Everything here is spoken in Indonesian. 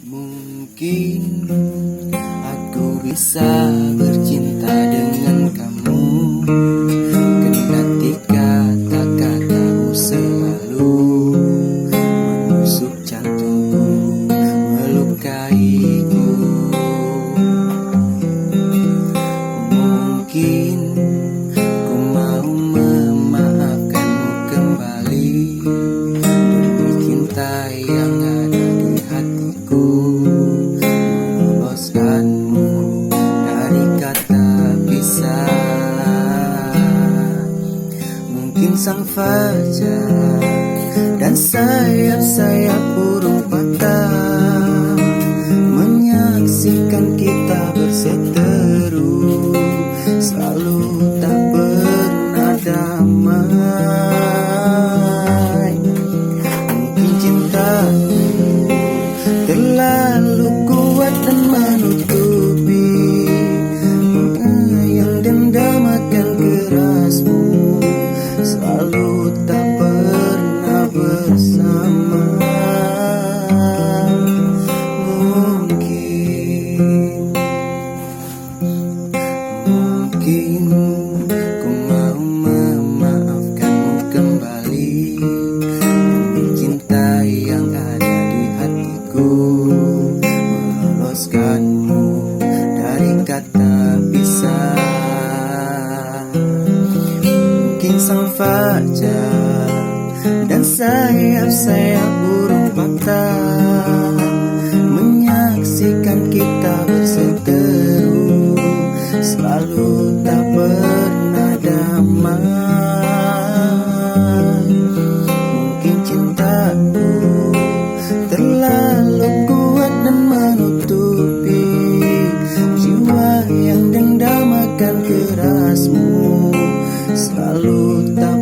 Mungkin aku bisa bercinta dengan kamu, kendati kata-katamu selalu menusuk jantungku, melukaiku. Mungkin ku mau memaafkanmu kembali demi cinta yang ada di hatiku, meloloskanmu dari kata pisah. Mungkin sang fajar dan sayap-sayap burung patah menyaksikan kita berseteru, selalu tak pernah damai. Mungkin cintaku terlalu kuat dan menutupi yang dendam akan kerasmu, selalu tak pernah bersama. Mungkin ku mau memaafkanmu kembali demi cinta yang ada di hatiku, meloloskanmu dari kata pisah. Mungkin sang fajar dan sayap-sayap burung patah menyaksikan kita berseteru, selalu tak pernah damai. Mungkin cintaku terlalu kuat dan menutupi jiwa yang dendam akan kerasmu, selalu tak